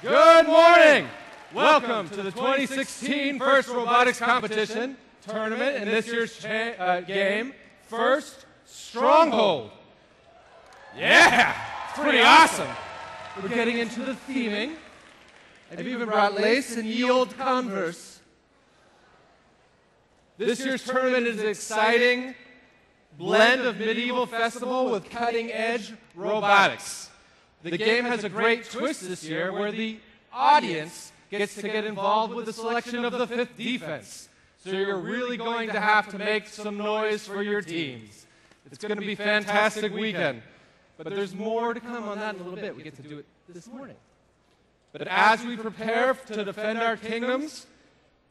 Good morning! Welcome to the 2016 First Robotics Competition Tournament and this year's game, First Stronghold. Yeah! It's pretty awesome. We're getting into the theming. I've even brought lace and ye olde Converse. This year's tournament is an exciting blend of medieval festival with cutting-edge robotics. The game has a great twist this year where the audience gets to get involved with the selection of the fifth defense. So you're really going to have to make some noise for your teams. It's going to be a fantastic weekend. But there's more to come on that in a little bit. We get to do it this morning. But as we prepare to defend our kingdoms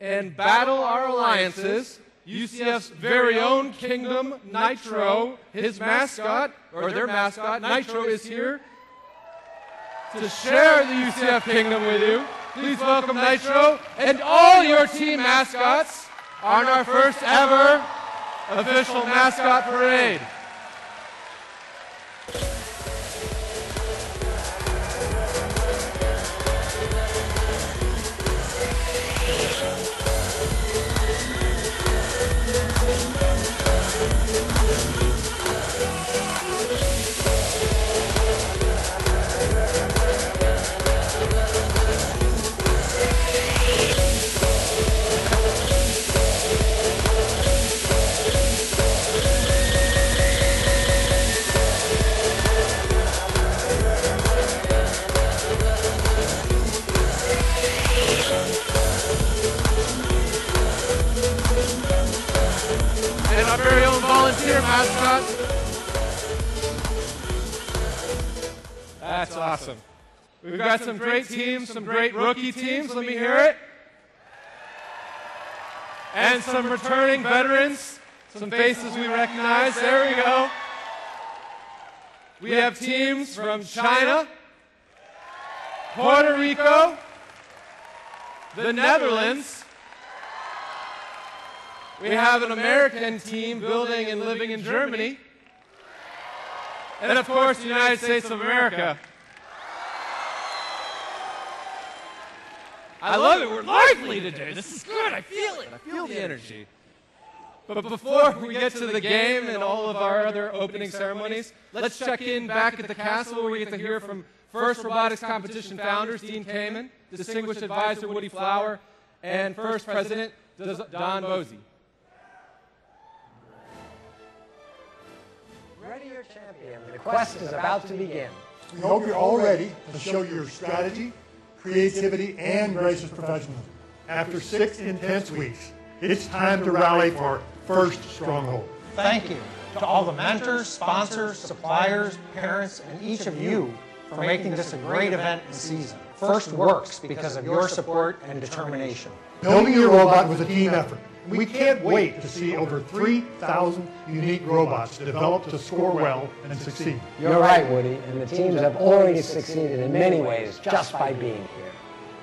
and battle our alliances, UCF's very own Kingdom, Nitro, his mascot, or their mascot, Nitro, is here to share the UCF Kingdom with you. Please welcome Nitro and all your team mascots on our first ever official mascot parade. And our very own volunteer mascot. That's awesome. We've got some great teams, some great rookie teams. Let me hear it. And some returning veterans, some faces we recognize. There we go. We have teams from China, Puerto Rico, the Netherlands. We have an American team building and living in Germany. And of course, the United States of America. I love it. We're lively today. This is good. I feel it. I feel the energy. But before we get to the game and all of our other opening ceremonies, let's check in back at the castle where we get to hear from First Robotics Competition founders Dean Kamen, Distinguished Advisor Woody Flower, and First President Don Mosey. Ready your champion. The quest is about to begin. We hope you're all ready to show your strategy, creativity, and gracious professionalism. After 6 intense weeks, it's time to rally for First Stronghold. Thank you to all the mentors, sponsors, suppliers, parents, and each of you for making this a great event and season. First works because of your support and determination. Building your robot was a team effort. We can't wait to see over 3,000 unique robots developed to score well and succeed. You're right, Woody, and the teams have already succeeded in many ways just by being here.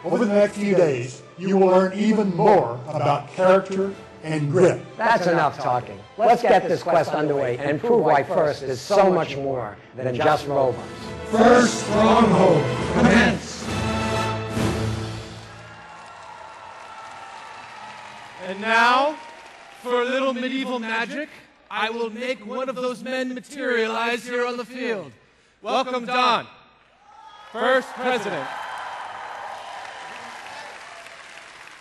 Over the next few days, you will learn even more about character and grit. That's enough talking. Let's get this quest underway and prove why First is so much more than just robots. First Stronghold, commence! And now, for a little medieval magic, I will make one of those men materialize here on the field. Welcome, Don, First President.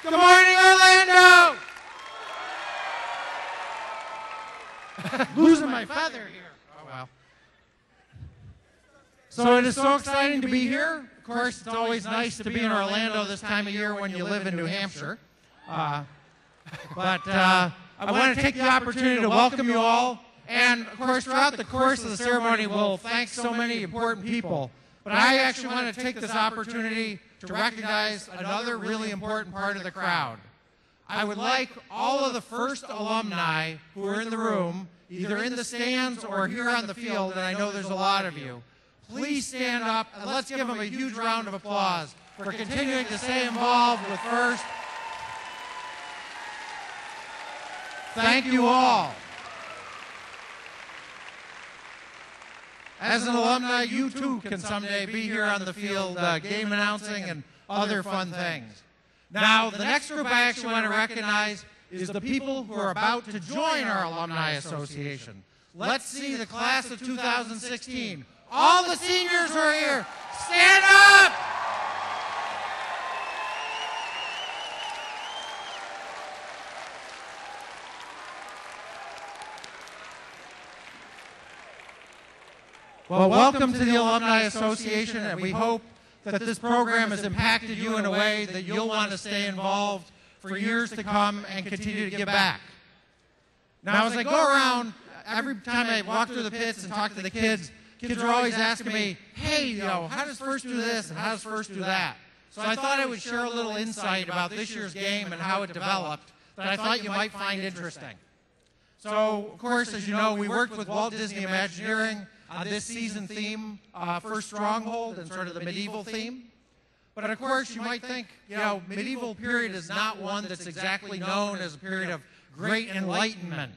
Good morning, Orlando! Losing my feather here. Oh, well. So it is so exciting to be here. Of course, it's always nice to be in Orlando this time of year when you live in New Hampshire. But I want to take the opportunity to welcome you all. And, of course, throughout the course of the ceremony, we'll thank so many important people. But I actually want to take this opportunity to recognize another really important part of the crowd. I would like all of the First alumni who are in the room, either in the stands or here on the field, and I know there's a lot of you, please stand up and let's give them a huge round of applause for continuing to stay involved with First. Thank you all. as an alumni, you too can someday be here on the field game announcing and other fun things. Now, the next group I actually want to recognize is the people who are about to join our Alumni Association. Let's see the class of 2016. All the seniors who are here, stand up! Well, welcome to the Alumni Association, and we hope that this program has impacted you in a way that you'll want to stay involved for years to come and continue to give back. Now, as I go around, every time I walk through the pits and talk to the kids are always asking me, hey, how does First do this and how does First do that? So I thought I would share a little insight about this year's game and how it developed that I thought you might find interesting. So, of course, as you know, we worked with Walt Disney Imagineering on this season theme, First Stronghold, and sort of the medieval theme. But of course, you might think, medieval period is not one that's exactly known as a period of great enlightenment,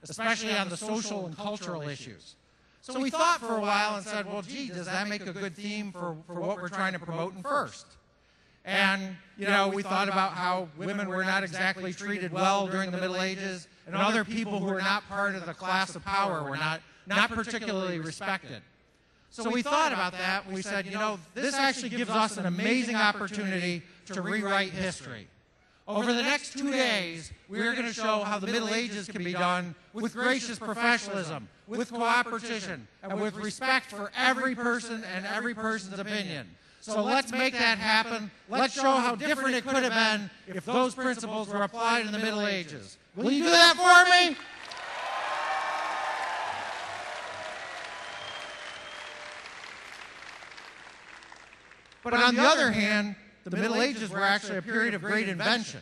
especially on the social and cultural issues. So we thought for a while and said, well, gee, does that make a good theme for what we're trying to promote in First? And, we thought about how women were not exactly treated well during the Middle Ages, and other people who were not part of the class of power were not particularly respected. So we thought about that, and we said, this actually gives us an amazing opportunity to rewrite history. Over the next 2 days, we're going to show how the Middle Ages can be done with gracious professionalism, with cooperation, and with respect for every person and every person's opinion. So let's make that happen. Let's show how different it could have been if those principles were applied in the Middle Ages. Will you do that for me? But on the other hand, the Middle Ages were actually a period of great invention.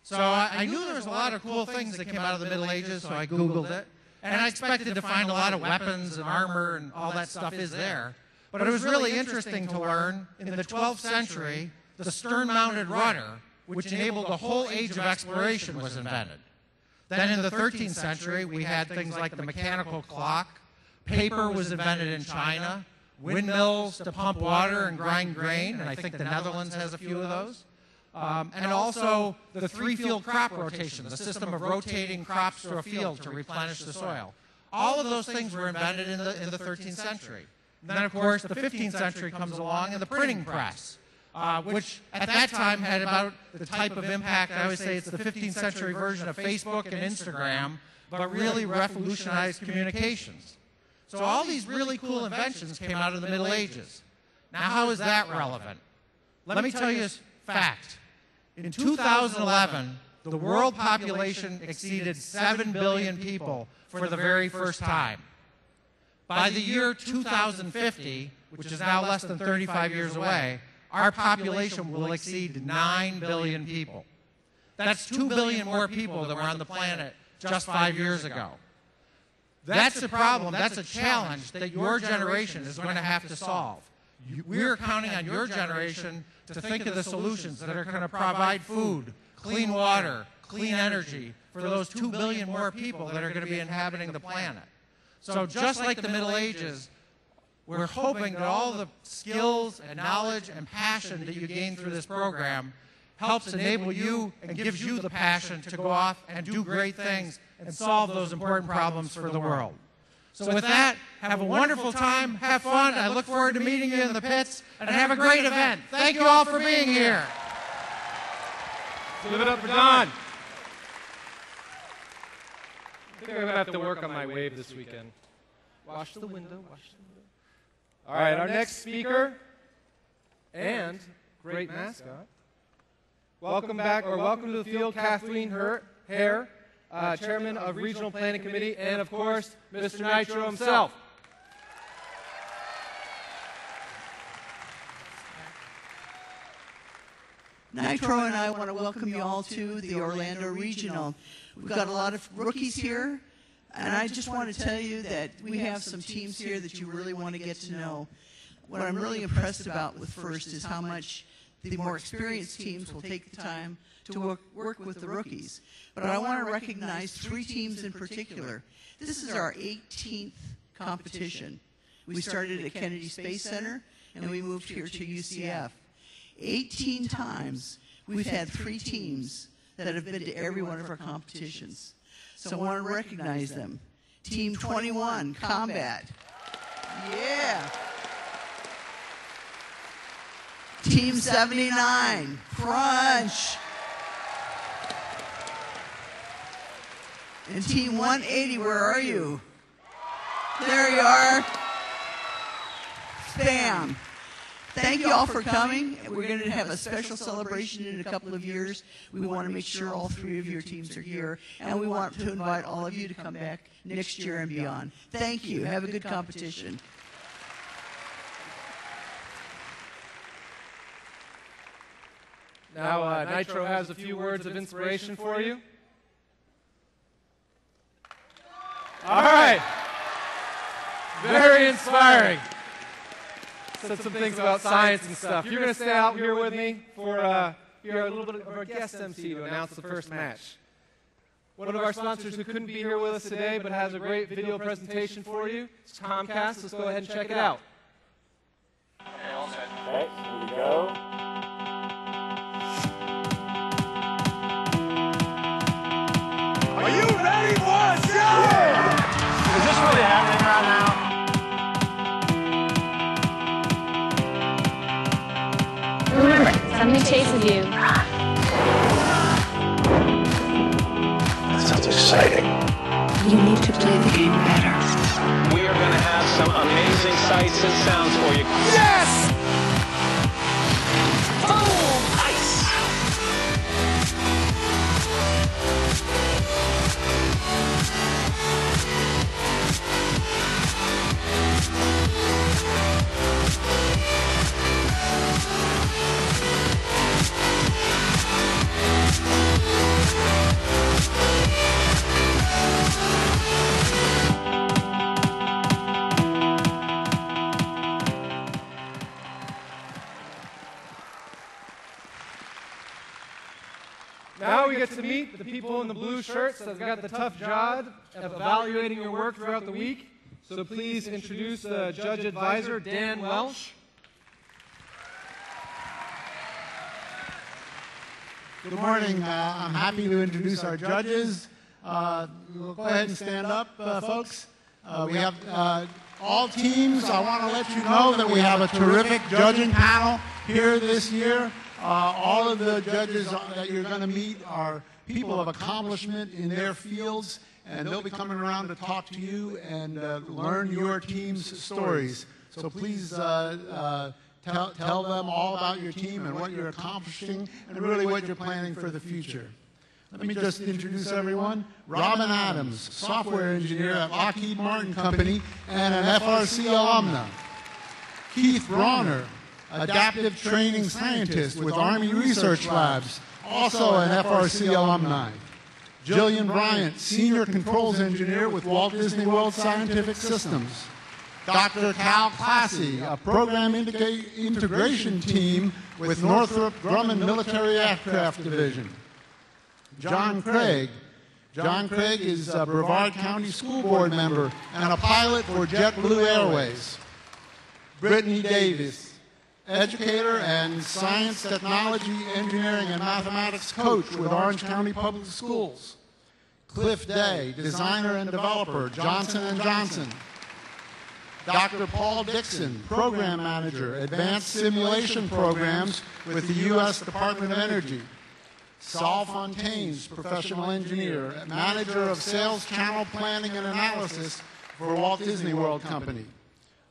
So I knew there was a lot of cool things that came out of the Middle Ages, so I Googled it. And I expected to find a lot of weapons and armor and all that stuff is there. But it was really interesting to learn, in the 12th century, the stern-mounted rudder, which enabled a whole age of exploration, was invented. Then in the 13th century, we had things like the mechanical clock, paper was invented in China, windmills to pump water and grind grain, and I think the Netherlands has a few of those. And also the three-field crop rotation, the system of rotating crops through a field to replenish the soil. All of those things were invented in the 13th century. And then, of course, the 15th century comes along and the printing press, which at that time had about the type of impact, I always say it's the 15th century version of Facebook and Instagram, but really revolutionized communications. So all these really cool inventions came out of the Middle Ages. Now, how is that relevant? Let me tell you a fact. In 2011, the world population exceeded 7 billion people for the very first time. By the year 2050, which is now less than 35 years away, our population will exceed 9 billion people. That's 2 billion more people than were on the planet just 5 years ago. That's a problem, that's a challenge that your generation is going to have to solve. We're counting on your generation to think of the solutions that are going to provide food, clean water, clean energy for those 2 billion more people that are going to be inhabiting the planet. So just like the Middle Ages, we're hoping that all the skills and knowledge and passion that you gain through this program helps enable you and gives you the passion to go off and do great things and solve those important problems for the world. So with that, have a wonderful time, have fun. I look forward to meeting you in the pits, and have a great event. Thank you all for being here. Give it up for Don. I think I'm going to have to work on my wave this weekend. Wash the window, wash the window. All right, our next speaker and great mascot. Welcome back, or welcome to the field, Kathleen Hare, Chairman of Regional Planning Committee, and of course, Mr. Nitro himself. Nitro and I want to welcome you all to the Orlando Regional. We've got a lot of rookies here, and I just want to tell you that we have some teams here that you really want to get to know. What I'm really impressed about with First is how much the more experienced teams will take the time to work with the rookies. But I want to recognize 3 teams in particular. This is our 18th competition. We started at Kennedy Space Center, and we moved here to UCF. 18 times, we've had 3 teams that have been to every one of our competitions. So I want to recognize them. Team 21, Combat. Yeah. Team 79, Crunch. And Team 180, where are you? There you are. Spam. Thank you all for coming. We're going to have a special celebration in a couple of years. We want to make sure all 3 of your teams are here, and we want to invite all of you to come back next year and beyond. Thank you. Have a good competition. Now, Nitro has a few words of inspiration for you. All right. Very inspiring. Said some things about science and stuff. You're going to stay out here with me for you're a little bit of our guest MC to announce the first match. One of our sponsors who couldn't be here with us today but has a great video presentation for you is Comcast. Let's go ahead and check it out. Okay, all set. Okay, here we go. Are you ready for a show? Yeah. Is this really happening right now? Remember, something chases you. That sounds exciting. You need to play the game better. We are going to have some amazing sights and sounds for you. Yes! Oh, ice! Now we get to meet the people in the blue shirts that have got the tough job of evaluating your work throughout the week. So please introduce Judge Advisor Dan Welsh. Good morning. I'm happy to introduce our judges. We'll go ahead and stand up, folks. We have all teams. I want to let you know that we have a terrific judging panel here this year. All of the judges that you're going to meet are people of accomplishment in their fields, and they'll be coming around to talk to you and learn your team's stories. So please tell them all about your team and what you're accomplishing and really what you're planning for the future. Let me just introduce everyone. Robin Adams, software engineer at Lockheed Martin Company and an FRC alumna. Keith Bronner, adaptive training scientist with Army Research Labs, also an FRC alumni. Jillian Bryant, senior controls engineer with Walt Disney World Scientific Systems. Dr. Cal Classy, a program integration team with Northrop Grumman Military Aircraft Division. John Craig. John Craig is a Brevard County School Board member and a pilot for JetBlue Airways. Brittany Davis, educator and science, technology, engineering, and mathematics coach with Orange County Public Schools. Cliff Day, designer and developer, Johnson & Johnson. Dr. Paul Dixon, program manager, advanced simulation programs with the U.S. Department of Energy. Saul Fontaines, professional engineer, manager of sales channel planning and analysis for Walt Disney World Company.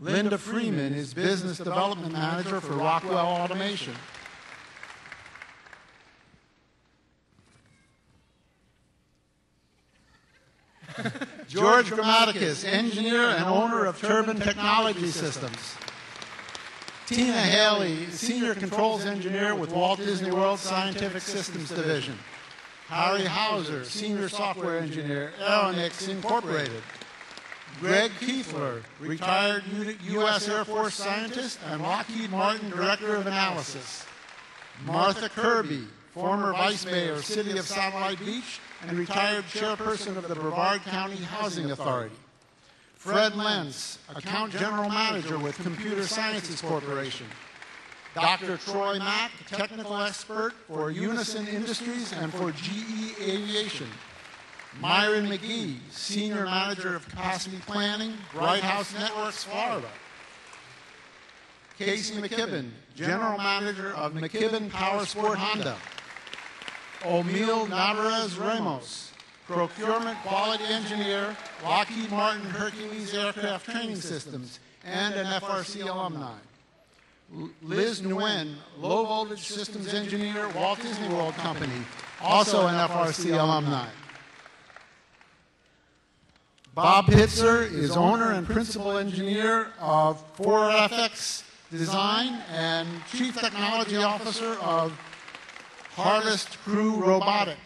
Linda Freeman is business development manager for Rockwell Automation. George Grammaticus, engineer and owner of Turbine Technology Systems. Tina Haley, senior controls engineer with Walt Disney World Scientific Systems Division. Harry Hauser, senior software engineer, Aeronix Incorporated. Greg Kiefler, retired U.S. Air Force scientist and Lockheed Martin director of analysis. Martha Kirby, former vice mayor, City of Satellite Beach, and retired chairperson of the Brevard County Housing Authority. Fred Lentz, Account General Manager with Computer Sciences Corporation. Dr. Troy Mack, Technical Expert for Unison Industries and for GE Aviation. Myron McGee, Senior Manager of Capacity Planning, Bright House Networks, Florida. Casey McKibben, General Manager of McKibben Power Sport Honda. Omil Navarez Ramos, Procurement Quality Engineer, Lockheed Martin Hercules Aircraft Training Systems, and an FRC alumni. Liz Nguyen, Low Voltage Systems Engineer, Walt Disney World Company, also an FRC alumni. Bob Pitzer is owner and principal engineer of 4FX Design and chief technology officer of Harvest Crew Robotics.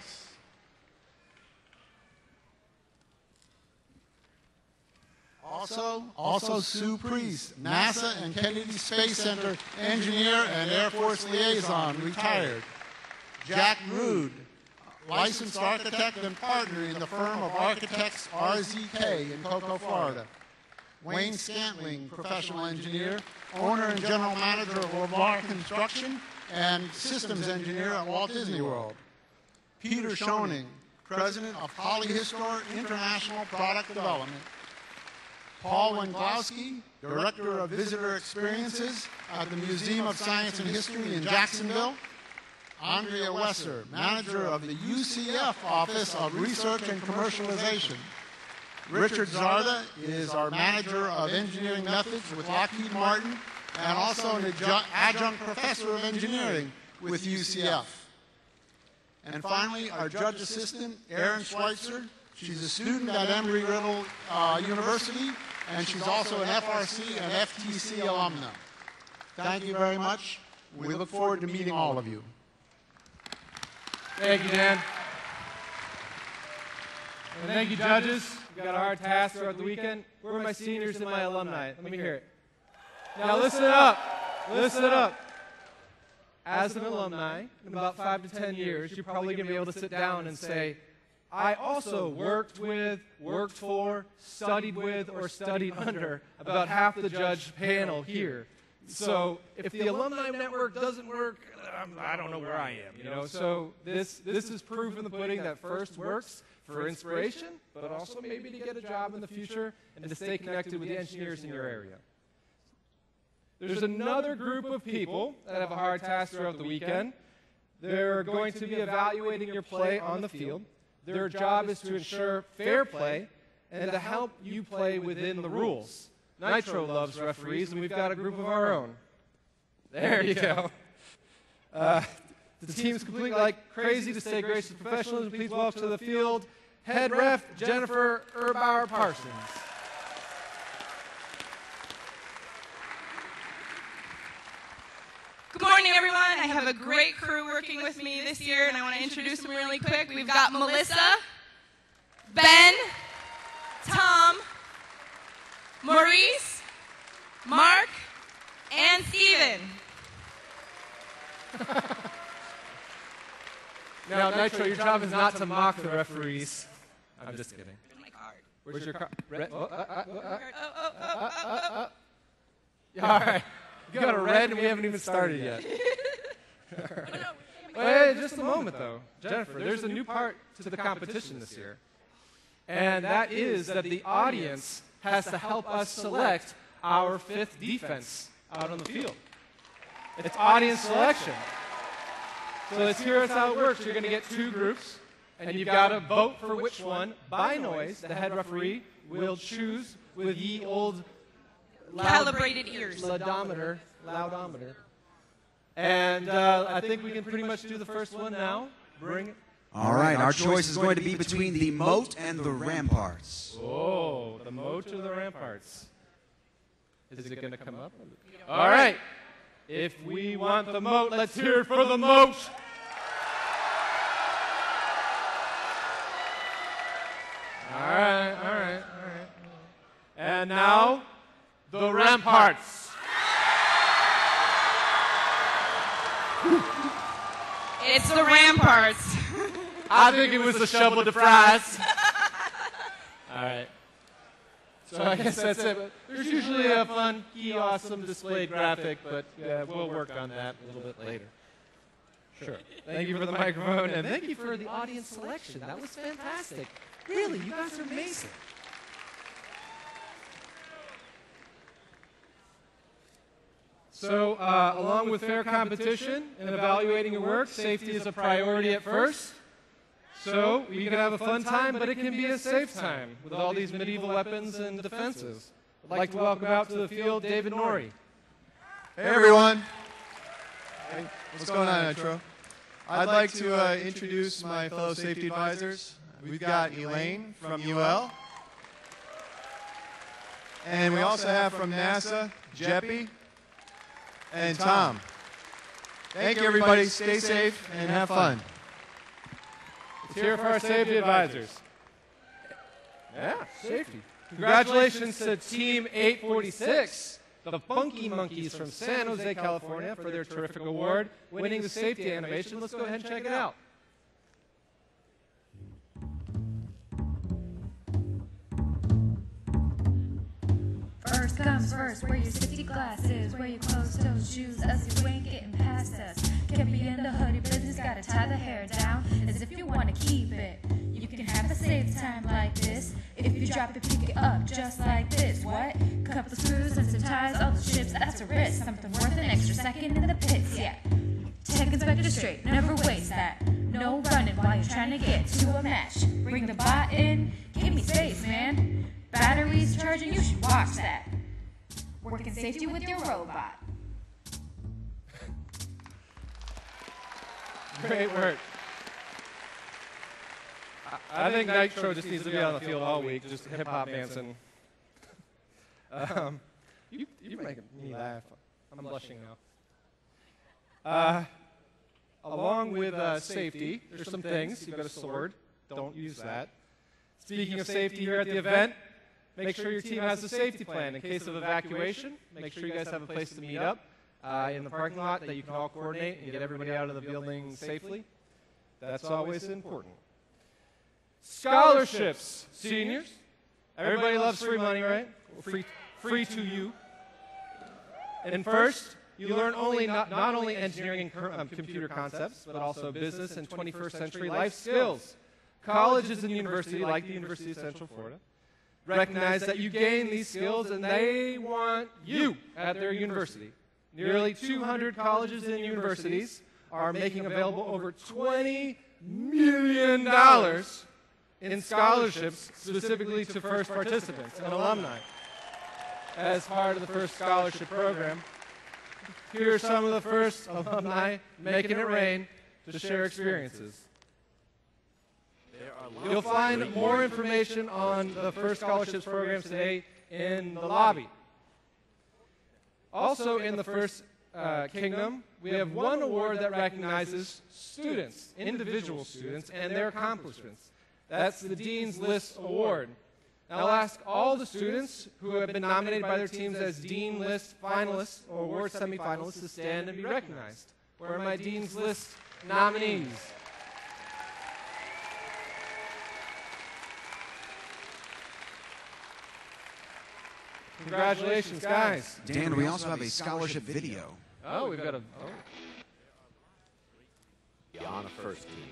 Also Sue Priest, NASA and Kennedy Space Center engineer and Air Force liaison, retired. Jack Rood, licensed architect and partner in the firm of architects RZK in Cocoa, Florida. Wayne Scantling, professional engineer, owner and general manager of Lamar Construction and systems engineer at Walt Disney World. Peter Schoening, president of Polyhistor International Product Development. Paul Wenglowski, director of visitor experiences at the Museum of Science and History in Jacksonville. Andrea Wesser, manager of the UCF Office of Research and Commercialization. Richard Zarda is our manager of engineering methods with Lockheed Martin and also an adjunct professor of engineering with UCF. And finally, our judge assistant, Erin Schweitzer. She's a student at Embry-Riddle University, and she's also an FRC and FTC alumna. Thank you very much. We look forward to meeting all of you. Thank you, Dan. And thank you, judges. We've got a hard task throughout the weekend. Where are my seniors and my alumni? Let me hear it. Now listen up. Listen up. As an alumni, in about 5 to 10 years, you're probably going to be able to sit down and say, I also worked with, worked for, studied with, or studied under about half the judge panel here. So if the alumni network doesn't work, I don't know where I am, you know. So this is proof in the pudding that FIRST works for inspiration, but also maybe to get a job in the future and to stay connected with the engineers in your area. There's another group of people that have a hard task throughout the weekend. They're going to be evaluating your play on the field. Their job is to ensure fair play and to help you play within the rules. Nitro loves referees, and we've got a group of our own. There you go. The team's completely like crazy to stay gracious professionals. Please welcome to the field head ref Jennifer Erbauer Parsons. Good morning, everyone. I have a great crew working with me this year, and I want to introduce them really quick. We've got Melissa, Ben, Tom, Maurice, Mark, and Steven. Now, Nitro, your job is not to mock the referees. I'm just kidding. Where's your card? All right. You got a red and we haven't even started yet. Wait, just a moment, though. Jennifer, there's a new part to the competition this year. And that is that the audience has to help us select our fifth defense out on the field. It's audience selection. So let's hear how it works. You're going to get two groups, and you've got to vote for which one. By noise, the head referee will choose with ye old calibrated ears. Loudometer. And I think we can pretty much do the first one now. Bring it. All right, our choice is going to be between the moat and the ramparts. Oh, the moat or the ramparts? Is it going to come up? All right. If we want the moat, let's hear it for the moat. All right. And now, the ramparts. It's the ramparts. I think it was the shovel de fries. All right. So I guess that's it. But there's usually a fun, key, awesome displayed graphic, but we'll work on that a little bit later. Sure. Thank you for the microphone, and thank you for the audience selection. That was fantastic. Really, you guys are amazing. So, along with fair competition and evaluating your work, safety is a priority at first. So, you can have a fun time, but it can be a safe time with all these medieval weapons and defenses. I'd like to welcome out to the field David Norrie. Hey, everyone. Hey, what's going on, Intro? I'd like to introduce my fellow safety advisors. We've got Elaine from UL. And we also have from NASA, Jeppy and Tom. Thank you, everybody. Stay safe and have fun. Let's hear for our safety advisors. Yeah, safety. Congratulations to Team 846, the Funky Monkeys from San Jose, California, for their terrific award, winning the safety animation. Let's go ahead and check it out. First comes first, wear your safety glasses, wear your closed-toed shoes as you ain't getting past us. Can't be in the hoodie business, gotta tie the hair down as if you wanna keep it. You can have a safe time like this, if you drop it, pick it up just like this. What? Couple screws and some ties, all the chips, that's a risk. Something worth an extra second in the pits, yeah. Tech inspector straight, never waste that. No running while you're trying to get to a match. Bring the bot in, give me space, man. Batteries charging, you should watch that. Working safety with your robot. Great work. I think Nitro just needs to be on the field all week, just hip-hop dancing. You're making me laugh. I'm blushing now. Along with safety, there's some things. You've got a sword. Don't use that. Speaking of safety here at the event, make sure your team has a safety plan. In case of evacuation, make sure you guys have a place to meet up in the parking lot that you can all coordinate and get everybody out of the building safely. That's always important. Scholarships, seniors. Everybody loves free money, right? Free to you. And first, you learn not only engineering and computer concepts, but also business and 21st century life skills. Colleges and universities, like the University of Central Florida, recognize that you gain these skills and they want you at their university. Nearly 200 colleges and universities are making available over $20 million in scholarships specifically to first participants and alumni as part of the first scholarship program. Here are some of the first alumni making it rain to share experiences. You'll find more information on the first scholarships programs today in the lobby. Also in the First Kingdom, we have one award that recognizes students, individual students, and their accomplishments. That's the Dean's List Award. Now I'll ask all the students who have been nominated by their teams as Dean List finalists or award semifinalists to stand and be recognized. Where are my Dean's List nominees? Congratulations, guys. Dan, we also have a scholarship video. Oh, we've got a... On a first team.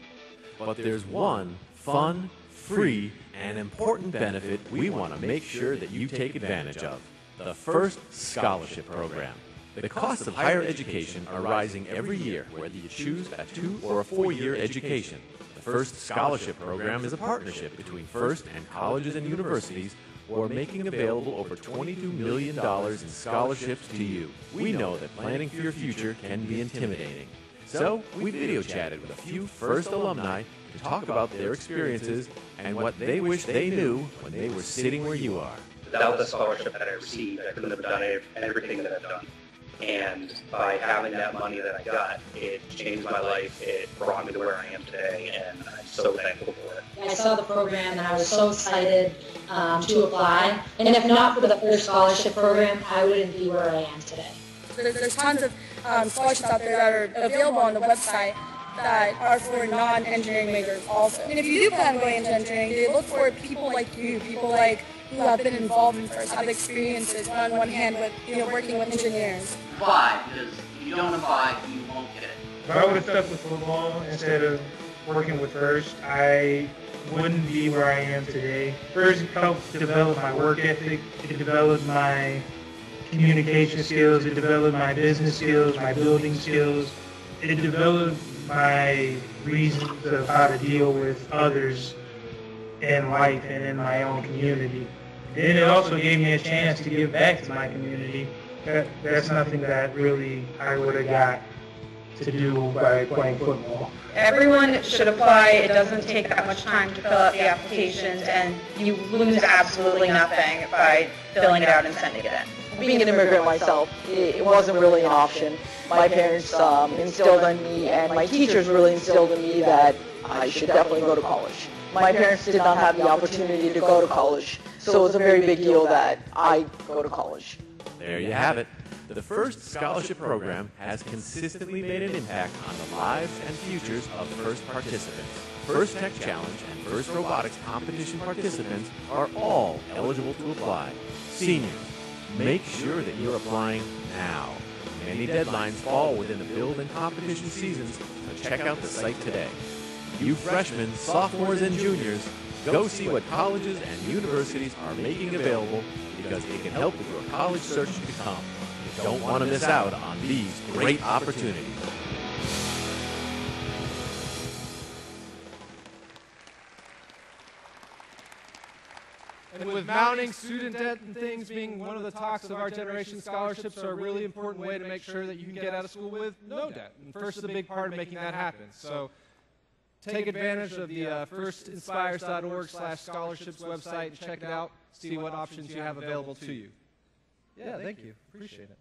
But there's one fun, free, and important benefit we want to make sure that you take advantage of. The First Scholarship Program. The costs of higher education are rising every year, whether you choose a 2- or a 4-year education. The First Scholarship Program is a partnership between First and colleges and universities who are making available over $22 million in scholarships to you. We know that planning for your future can be intimidating. So we video chatted with a few First alumni to talk about their experiences and what they wish they knew when they were sitting where you are. Without the scholarship that I received, I couldn't have done everything that I've done. And by having that money that I got, it changed my life. It brought me to where I am today, and I'm so thankful for it. I saw the program and I was so excited to apply. And if not for the First Scholarship Program, I wouldn't be where I am today. There's tons of scholarships out there that are available on the website. that are for non-engineering majors also. And if you do plan on going into engineering, they look for people like you, people like who have been involved in FIRST, have experiences on one hand with working with engineers. Apply, because if you don't apply, you won't get it. If I would have stuck with football instead of working with FIRST, I wouldn't be where I am today. FIRST helped develop my work ethic, it developed my communication skills, it developed my business skills, my building skills, it developed my reasons of how to deal with others in life and in my own community. And it also gave me a chance to give back to my community. That's nothing that really I would have got to do by playing football. Everyone should apply. It doesn't take that much time to fill out the applications, and you lose absolutely nothing by filling it out and sending it in. Being an immigrant myself, it wasn't really an option. My parents instilled in me, and my teachers really instilled in me that I should definitely go to college. My parents did not have the opportunity to go to college, so it was a very big deal that I go to college. There you have it. The FIRST Scholarship Program has consistently made an impact on the lives and futures of FIRST participants. FIRST Tech Challenge and FIRST Robotics competition participants are all eligible to apply. Seniors, make sure that you're applying now. Many deadlines fall within the build and competition seasons, so check out the site today. You freshmen, sophomores, and juniors, go see what colleges and universities are making available because it can help with your college search to come. You don't want to miss out on these great opportunities. And with mounting student debt and things being one of the talks of our generation, scholarships are a really important way to make sure that you can get out of school with no debt. And FIRST is a big part of making that happen. So take advantage of the firstinspires.org/scholarships website and check it out, see what options you have available to you. Yeah, thank you. Appreciate it.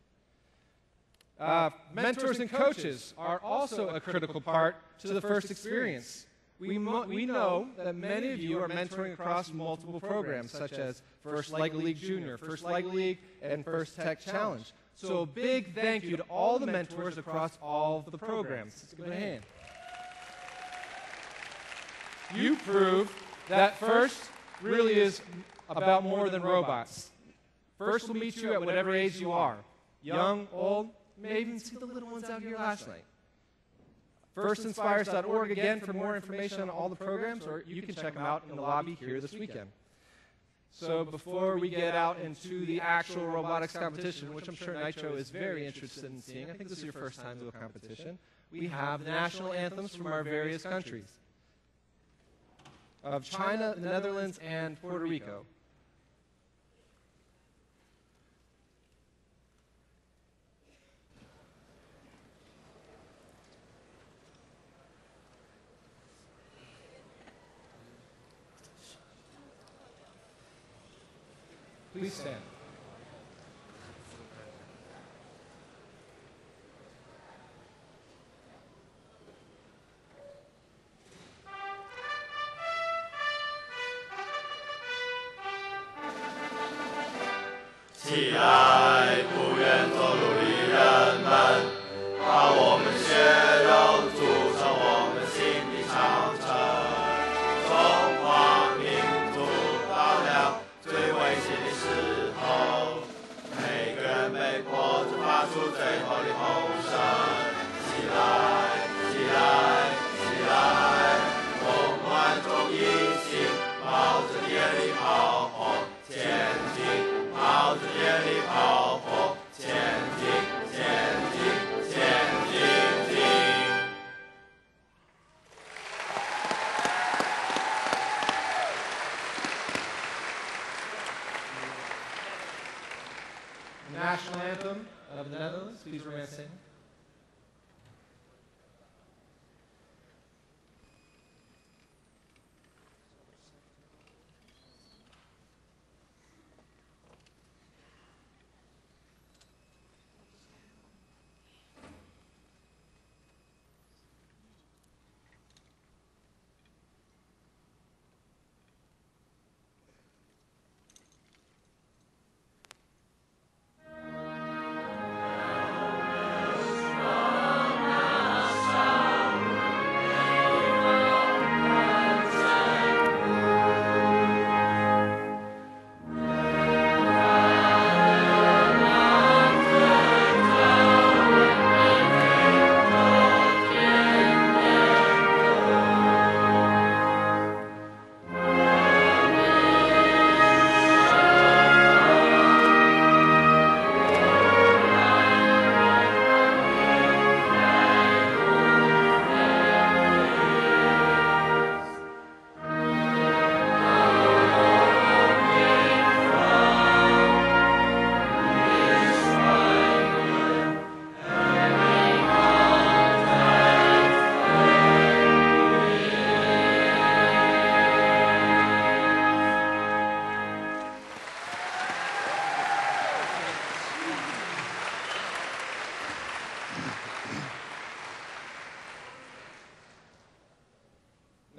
Mentors and coaches are also a critical part to the FIRST experience. We know that many of you are mentoring across multiple programs, such as FIRST Light League Junior, FIRST Light League, and FIRST Tech Challenge. So a big thank you to all the mentors across all of the programs. Let's give it a hand. You prove that FIRST really is about more than robots. FIRST will meet you at whatever age you are. Young, old, may even see the little ones out here last night. Firstinspires.org again for more information on all the programs, or you can check them out in the lobby here this weekend. So before we get out into the actual robotics competition, which I'm sure Nitro is very interested in seeing, I think this is your first time to a competition, we have the national anthems from our various countries of China, the Netherlands, and Puerto Rico. Please stand.起来，不愿做奴隶人们，把我们血肉筑成我们心的长城。中华民族到了最危险的时候，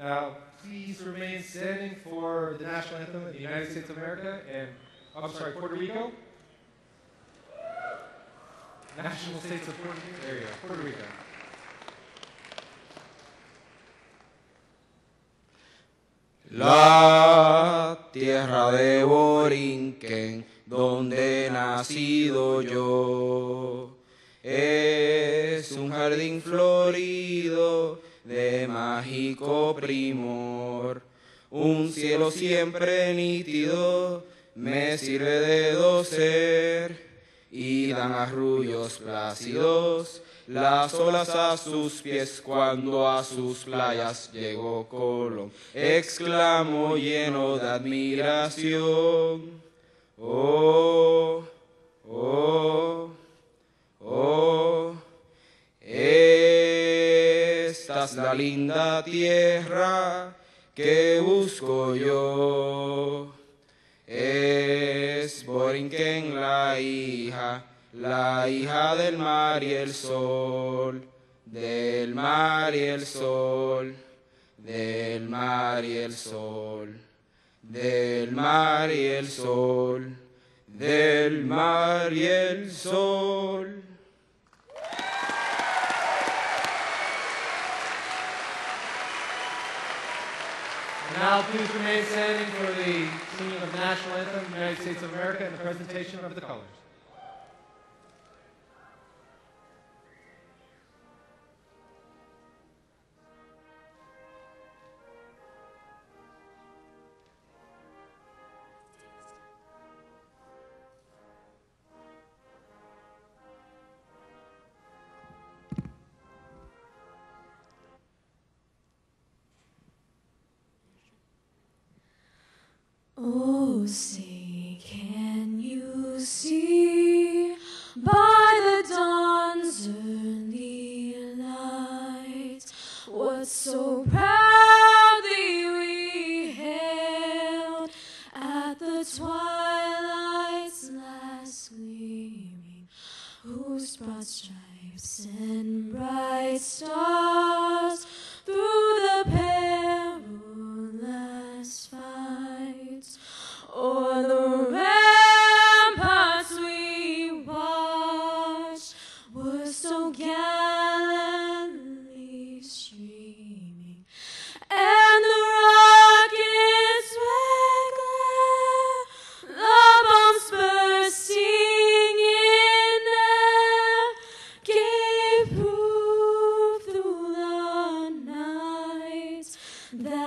Now, please remain standing for the national anthem of the United States of America and, I'm sorry, Puerto Rico. National States of Puerto Rico. There you go, Puerto Rico. La tierra de Borinquen, donde he nacido yo, es un jardín florido de mágico primor. Un cielo siempre nítido me sirve de doser y dan arrullos plácidos las olas a sus pies cuando a sus playas llegó Colón. Exclamó lleno de admiración: oh, oh, oh, esta es la linda tierra que busco yo. Es Borinquen la hija del mar y el sol, del mar y el sol, del mar y el sol, del mar y el sol, del mar y el sol. Now please remain standing for the singing of the national anthem of the United States of America and the presentation of the colors. Oh, say, can you see by the dawn's early light what so proudly we hailed at the twilight's last gleaming, whose broad stripes and bright stars through the perilous fights o'er the ramparts we watched were so gallantly streaming, and the rockets' red glare, the bombs bursting in air, gave proof through the night that